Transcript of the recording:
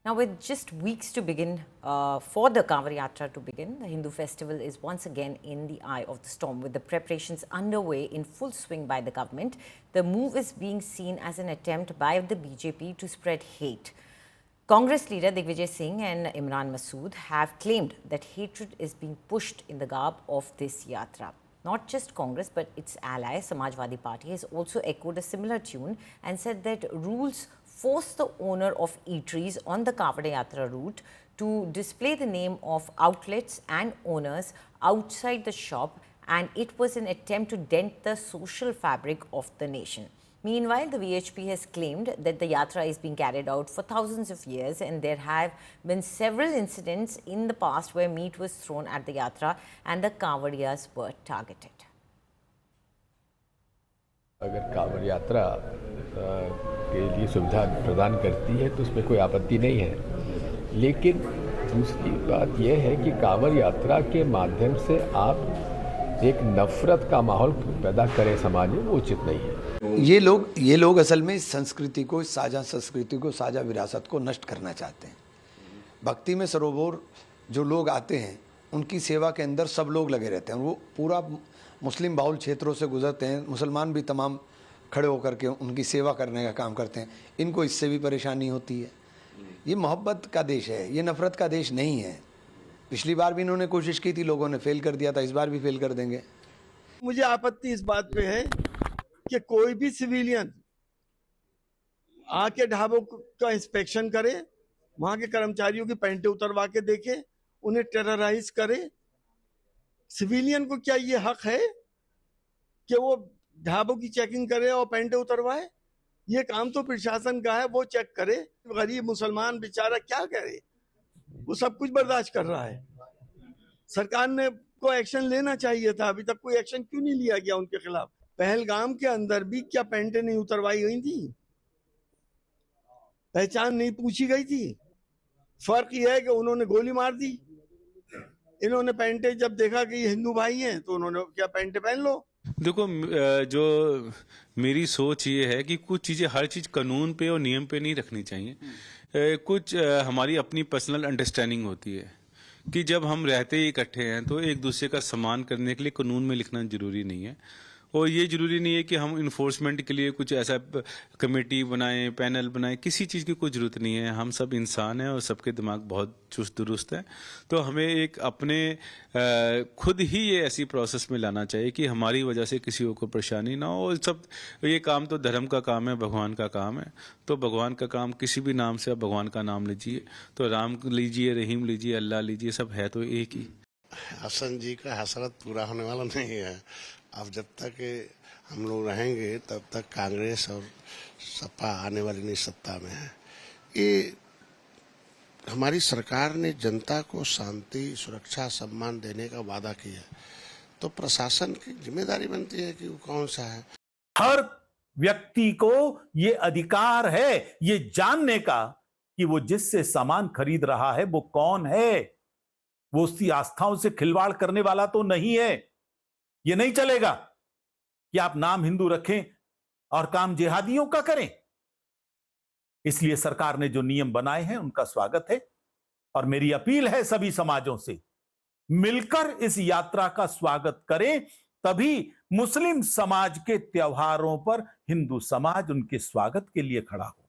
Now, with just weeks to begin, for the Kanwar Yatra to begin, the Hindu festival is once again in the eye of the storm. With the preparations underway in full swing by the government, the move is being seen as an attempt by the BJP to spread hate. Congress leader Digvijay Singh and Imran Masood have claimed that hatred is being pushed in the garb of this yatra. Not just Congress, but its ally, Samajwadi Party, has also echoed a similar tune and said that rules force the owner of eateries on the Kanwar Yatra route to display the name of outlets and owners outside the shop, and it was an attempt to dent the social fabric of the nation. Meanwhile, the VHP has claimed that the yatra is being carried out for thousands of years, and there have been several incidents in the past where meat was thrown at the yatra and the Kanwariyas were targeted. अगर कांवड़ यात्रा के लिए सुविधा प्रदान करती है तो उसमें कोई आपत्ति नहीं है, लेकिन दूसरी बात यह है कि कांवड़ यात्रा के माध्यम से आप एक नफरत का माहौल पैदा करें समाज में, वो उचित नहीं है। ये लोग असल में इस संस्कृति को, इस साझा संस्कृति को, साझा विरासत को नष्ट करना चाहते हैं। भक्ति में सरोवर जो लोग आते हैं उनकी सेवा के अंदर सब लोग लगे रहते हैं। वो पूरा मुस्लिम बाहुल क्षेत्रों से गुजरते हैं, मुसलमान भी तमाम खड़े होकर के उनकी सेवा करने का काम करते हैं। इनको इससे भी परेशानी होती है। ये मोहब्बत का देश है, ये नफ़रत का देश नहीं है। पिछली बार भी इन्होंने कोशिश की थी, लोगों ने फेल कर दिया था, इस बार भी फेल कर देंगे। मुझे आपत्ति इस बात पे है कि कोई भी सिविलियन आके ढाबों का इंस्पेक्शन करे, वहां के कर्मचारियों की पैंटें उतरवा के देखे, उन्हें टेरराइज करे। सिविलियन को क्या ये हक है कि वो ढाबों की चेकिंग करे और पैंटें उतरवाए? ये काम तो प्रशासन का है, वो चेक करे। गरीब मुसलमान बेचारा क्या करे, वो सब कुछ बर्दाश्त कर रहा है। सरकार ने को एक्शन लेना चाहिए था, अभी तक कोई एक्शन क्यों नहीं लिया गया उनके खिलाफ? पहलगाम के अंदर भी क्या पैंटें नहीं उतरवाई गई थी? पहचान नहीं पूछी गई थी? फर्क यह है कि उन्होंने गोली मार दी। इन्होंने पैंटें जब देखा कि ये हिंदू भाई हैं तो उन्होंने क्या पैंटें पहन लो। देखो, जो मेरी सोच ये है कि कुछ चीज़ें, हर चीज़ कानून पे और नियम पे नहीं रखनी चाहिए। कुछ हमारी अपनी पर्सनल अंडरस्टैंडिंग होती है कि जब हम रहते ही इकट्ठे हैं तो एक दूसरे का सम्मान करने के लिए कानून में लिखना जरूरी नहीं है। और ये जरूरी नहीं है कि हम इन्फोर्समेंट के लिए कुछ ऐसा कमेटी बनाएं, पैनल बनाएं, किसी चीज़ की कोई ज़रूरत नहीं है। हम सब इंसान हैं और सबके दिमाग बहुत चुस्त दुरुस्त है। तो हमें एक अपने खुद ही ये ऐसी प्रोसेस में लाना चाहिए कि हमारी वजह से किसी को परेशानी ना हो। सब ये काम तो धर्म का काम है, भगवान का काम है। तो भगवान का काम किसी भी नाम से आप भगवान का नाम लीजिए, तो राम लीजिए, रहीम लीजिए, अल्लाह लीजिए, सब है तो एक ही। हसन जी का हसरत पूरा होने वाला नहीं है। अब जब तक हम लोग रहेंगे तब तक कांग्रेस और सपा आने वाली नहीं सत्ता में है। ये हमारी सरकार ने जनता को शांति, सुरक्षा, सम्मान देने का वादा किया, तो प्रशासन की जिम्मेदारी बनती है कि वो कौन सा है। हर व्यक्ति को ये अधिकार है ये जानने का कि वो जिससे सामान खरीद रहा है वो कौन है। वो उसकी आस्थाओं से खिलवाड़ करने वाला तो नहीं है। ये नहीं चलेगा कि आप नाम हिंदू रखें और काम जिहादियों का करें। इसलिए सरकार ने जो नियम बनाए हैं उनका स्वागत है, और मेरी अपील है सभी समाजों से मिलकर इस यात्रा का स्वागत करें, तभी मुस्लिम समाज के त्योहारों पर हिंदू समाज उनके स्वागत के लिए खड़ा हो।